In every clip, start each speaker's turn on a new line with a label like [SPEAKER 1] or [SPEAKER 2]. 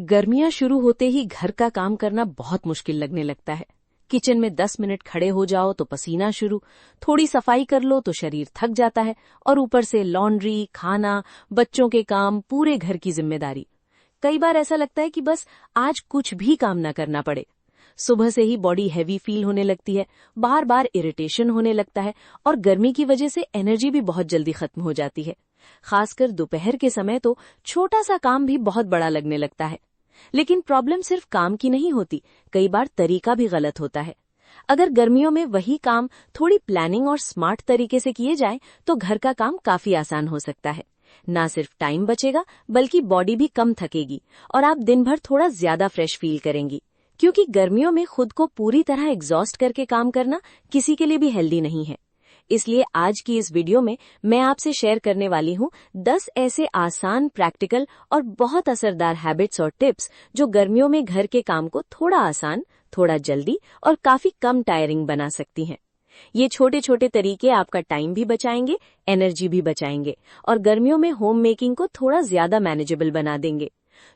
[SPEAKER 1] गर्मियां शुरू होते ही घर का काम करना बहुत मुश्किल लगने लगता है। किचन में 10 मिनट खड़े हो जाओ तो पसीना शुरू, थोड़ी सफाई कर लो तो शरीर थक जाता है और ऊपर से लॉन्ड्री, खाना, बच्चों के काम, पूरे घर की जिम्मेदारी। कई बार ऐसा लगता है कि बस आज कुछ भी काम न करना पड़े। सुबह से ही बॉडी हैवी फील होने लगती है, बार बार इरिटेशन होने लगता है और गर्मी की वजह से एनर्जी भी बहुत जल्दी खत्म हो जाती है। खासकर दोपहर के समय तो छोटा सा काम भी बहुत बड़ा लगने लगता है। लेकिन प्रॉब्लम सिर्फ काम की नहीं होती, कई बार तरीका भी गलत होता है। अगर गर्मियों में वही काम थोड़ी प्लानिंग और स्मार्ट तरीके से किए जाए तो घर का काम काफी आसान हो सकता है। ना सिर्फ टाइम बचेगा बल्कि बॉडी भी कम थकेगी और आप दिन भर थोड़ा ज्यादा फ्रेश फील करेंगी। क्योंकि गर्मियों में खुद को पूरी तरह एग्जॉस्ट करके काम करना किसी के लिए भी हेल्दी नहीं है। इसलिए आज की इस वीडियो में मैं आपसे शेयर करने वाली हूँ 10 ऐसे आसान, प्रैक्टिकल और बहुत असरदार हैबिट्स और टिप्स जो गर्मियों में घर के काम को थोड़ा आसान, थोड़ा जल्दी और काफी कम टायरिंग बना सकती हैं। ये छोटे छोटे तरीके आपका टाइम भी बचाएंगे, एनर्जी भी बचाएंगे और गर्मियों में होम मेकिंग को थोड़ा ज्यादा मैनेजेबल बना देंगे।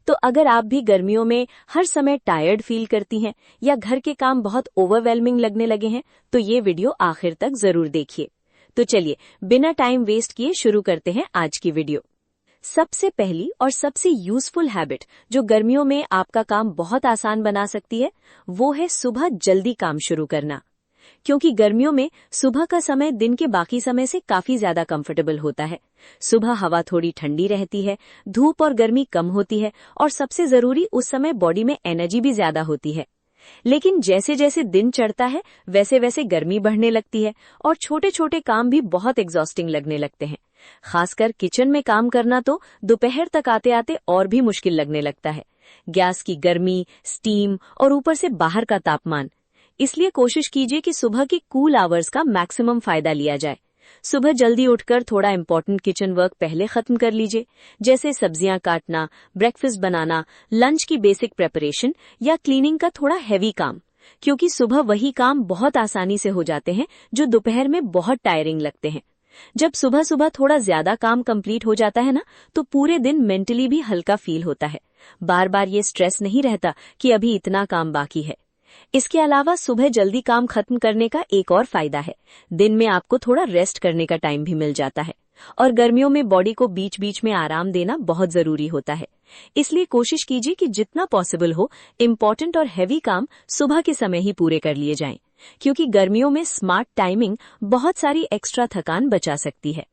[SPEAKER 1] तो अगर आप भी गर्मियों में हर समय टायर्ड फील करती हैं या घर के काम बहुत ओवरवेलमिंग लगने लगे हैं तो ये वीडियो आखिर तक जरूर देखिए। तो चलिए बिना टाइम वेस्ट किए शुरू करते हैं आज की वीडियो। सबसे पहली और सबसे यूजफुल हैबिट जो गर्मियों में आपका काम बहुत आसान बना सकती है वो है सुबह जल्दी काम शुरू करना। क्योंकि गर्मियों में सुबह का समय दिन के बाकी समय से काफी ज्यादा कंफर्टेबल होता है। सुबह हवा थोड़ी ठंडी रहती है, धूप और गर्मी कम होती है और सबसे जरूरी उस समय बॉडी में एनर्जी भी ज्यादा होती है। लेकिन जैसे जैसे दिन चढ़ता है वैसे वैसे गर्मी बढ़ने लगती है और छोटे छोटे काम भी बहुत एग्जॉस्टिंग लगने लगते हैं। खासकर किचन में काम करना तो दोपहर तक आते आते और भी मुश्किल लगने लगता है। गैस की गर्मी, स्टीम और ऊपर से बाहर का तापमान। इसलिए कोशिश कीजिए कि सुबह के कूल आवर्स का मैक्सिमम फायदा लिया जाए। सुबह जल्दी उठकर थोड़ा इम्पोर्टेंट किचन वर्क पहले खत्म कर लीजिए, जैसे सब्जियां काटना, ब्रेकफास्ट बनाना, लंच की बेसिक प्रेपरेशन या क्लीनिंग का थोड़ा हैवी काम। क्योंकि सुबह वही काम बहुत आसानी से हो जाते हैं जो दोपहर में बहुत टायरिंग लगते हैं। जब सुबह सुबह थोड़ा ज्यादा काम कंप्लीट हो जाता है ना तो पूरे दिन मेंटली भी हल्का फील होता है। बार बार ये स्ट्रेस नहीं रहता कि अभी इतना काम बाकी है। इसके अलावा सुबह जल्दी काम खत्म करने का एक और फायदा है, दिन में आपको थोड़ा रेस्ट करने का टाइम भी मिल जाता है और गर्मियों में बॉडी को बीच बीच में आराम देना बहुत जरूरी होता है। इसलिए कोशिश कीजिए कि जितना पॉसिबल हो इम्पोर्टेंट और हैवी काम सुबह के समय ही पूरे कर लिए जाएं, क्योंकि गर्मियों में स्मार्ट टाइमिंग बहुत सारी एक्स्ट्रा थकान बचा सकती है।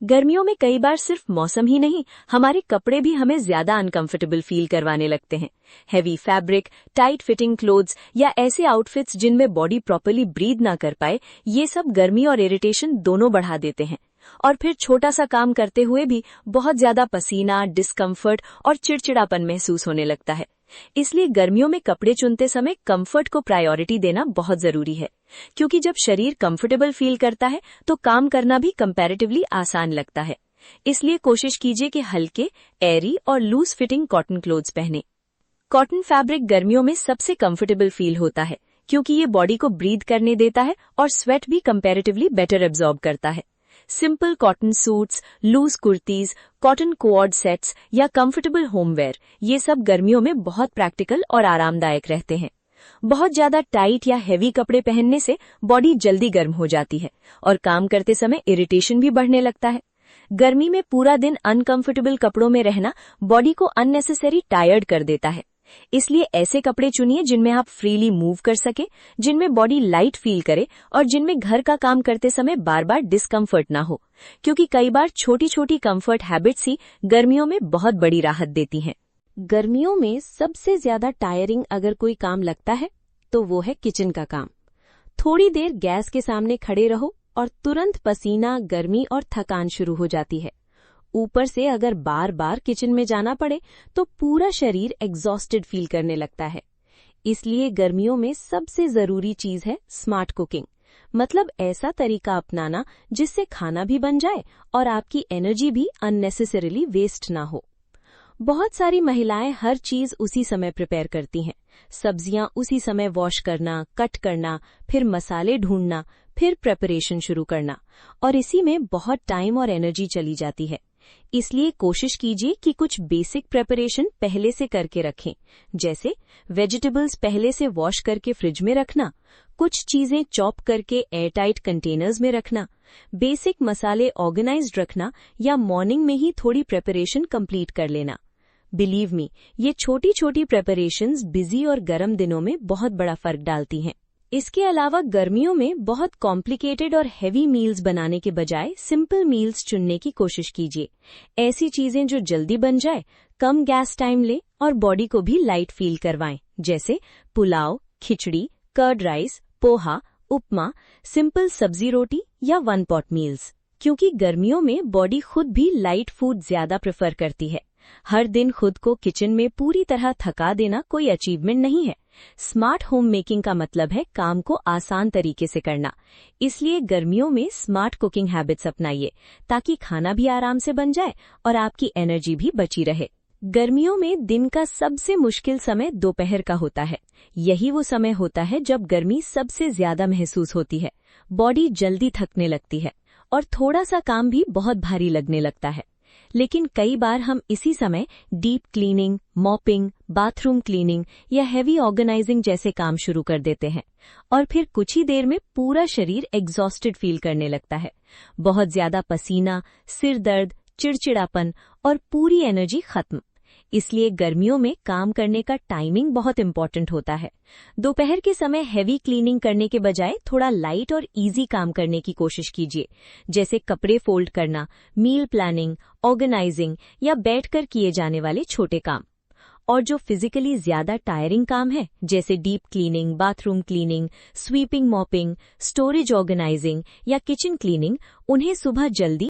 [SPEAKER 1] गर्मियों में कई बार सिर्फ मौसम ही नहीं, हमारे कपड़े भी हमें ज्यादा अनकंफर्टेबल फील करवाने लगते हैं। Heavy fabric, tight fitting clothes या ऐसे आउटफिट्स जिनमें बॉडी प्रॉपर्ली ब्रीथ ना कर पाए, ये सब गर्मी और इरिटेशन दोनों बढ़ा देते हैं। और फिर छोटा सा काम करते हुए भी बहुत ज्यादा पसीना, डिस्कम्फर्ट और चिड़चिड़ापन महसूस होने लगता है। इसलिए गर्मियों में कपड़े चुनते समय कंफर्ट को प्रायोरिटी देना बहुत जरूरी है। क्योंकि जब शरीर कंफर्टेबल फील करता है तो काम करना भी कंपैरेटिवली आसान लगता है। इसलिए कोशिश कीजिए कि हल्के, एयरी और लूज फिटिंग कॉटन क्लोथ्स पहने। कॉटन फैब्रिक गर्मियों में सबसे कंफर्टेबल फील होता है क्योंकि ये बॉडी को ब्रीथ करने देता है और स्वेट भी कंपैरेटिवली बेटर एब्जॉर्ब करता है। Simple cotton suits, loose kurtis, cotton co-ord sets या कंफर्टेबल होमवेयर, ये सब गर्मियों में बहुत प्रैक्टिकल और आरामदायक रहते हैं। बहुत ज्यादा टाइट या हेवी कपड़े पहनने से बॉडी जल्दी गर्म हो जाती है और काम करते समय इरिटेशन भी बढ़ने लगता है। गर्मी में पूरा दिन अनकंफर्टेबल कपड़ों में रहना बॉडी को अननेसेसरी टायर्ड कर देता है। इसलिए ऐसे कपड़े चुनिए जिनमें आप फ्रीली मूव कर सके, जिनमें बॉडी लाइट फील करे और जिनमें घर का काम करते समय बार बार डिस्कम्फर्ट ना हो। क्योंकि कई बार छोटी छोटी कंफर्ट हैबिट्स ही गर्मियों में बहुत बड़ी राहत देती हैं। गर्मियों में सबसे ज्यादा टायरिंग अगर कोई काम लगता है तो वो है किचन का काम। थोड़ी देर गैस के सामने खड़े रहो और तुरंत पसीना, गर्मी और थकान शुरू हो जाती है। ऊपर से अगर बार बार किचन में जाना पड़े तो पूरा शरीर एग्जॉस्टेड फील करने लगता है। इसलिए गर्मियों में सबसे जरूरी चीज है स्मार्ट कुकिंग, मतलब ऐसा तरीका अपनाना जिससे खाना भी बन जाए और आपकी एनर्जी भी अननेसेसरीली वेस्ट ना हो। बहुत सारी महिलाएं हर चीज उसी समय प्रिपेयर करती हैं। सब्जियां उसी समय वॉश करना, कट करना, फिर मसाले ढूंढना, फिर प्रेपरेशन शुरू करना और इसी में बहुत टाइम और एनर्जी चली जाती है। इसलिए कोशिश कीजिए कि कुछ बेसिक प्रिपरेशन पहले से करके रखें, जैसे वेजिटेबल्स पहले से वॉश करके फ्रिज में रखना, कुछ चीजें चॉप करके एयरटाइट कंटेनर्स में रखना, बेसिक मसाले ऑर्गेनाइज्ड रखना या मॉर्निंग में ही थोड़ी प्रिपरेशन कंप्लीट कर लेना। बिलीव मी, ये छोटी छोटी प्रिपरेशंस बिजी और गर्म दिनों में बहुत बड़ा फर्क डालती हैं। इसके अलावा गर्मियों में बहुत कॉम्प्लिकेटेड और हेवी मील्स बनाने के बजाय सिंपल मील्स चुनने की कोशिश कीजिए। ऐसी चीजें जो जल्दी बन जाए, कम गैस टाइम ले और बॉडी को भी लाइट फील करवाएं, जैसे पुलाव, खिचड़ी, कर्ड राइस, पोहा, उपमा, सिंपल सब्जी रोटी या वन पॉट मील्स। क्योंकि गर्मियों में बॉडी खुद भी लाइट फूड ज्यादा प्रेफर करती है। हर दिन खुद को किचन में पूरी तरह थका देना कोई अचीवमेंट नहीं है। स्मार्ट होम मेकिंग का मतलब है काम को आसान तरीके से करना। इसलिए गर्मियों में स्मार्ट कुकिंग हैबिट्स अपनाइए, ताकि खाना भी आराम से बन जाए और आपकी एनर्जी भी बची रहे। गर्मियों में दिन का सबसे मुश्किल समय दोपहर का होता है। यही वो समय होता है जब गर्मी सबसे ज्यादा महसूस होती है, बॉडी जल्दी थकने लगती है और थोड़ा सा काम भी बहुत भारी लगने लगता है। लेकिन कई बार हम इसी समय deep cleaning, mopping, bathroom cleaning या हेवी ऑर्गेनाइजिंग जैसे काम शुरू कर देते हैं और फिर कुछ ही देर में पूरा शरीर एग्जॉस्टेड फील करने लगता है। बहुत ज्यादा पसीना, सिर दर्द, चिड़चिड़ापन और पूरी एनर्जी खत्म। इसलिए गर्मियों में काम करने का टाइमिंग बहुत इंपॉर्टेंट होता है। दोपहर के समय हेवी क्लीनिंग करने के बजाय थोड़ा लाइट और इजी काम करने की कोशिश कीजिए, जैसे कपड़े फोल्ड करना, मील प्लानिंग, ऑर्गेनाइजिंग या बैठकर किए जाने वाले छोटे काम। और जो फिजिकली ज्यादा टायरिंग काम है, जैसे deep cleaning, bathroom cleaning, sweeping, mopping, storage organising या किचन क्लीनिंग, उन्हें सुबह जल्दी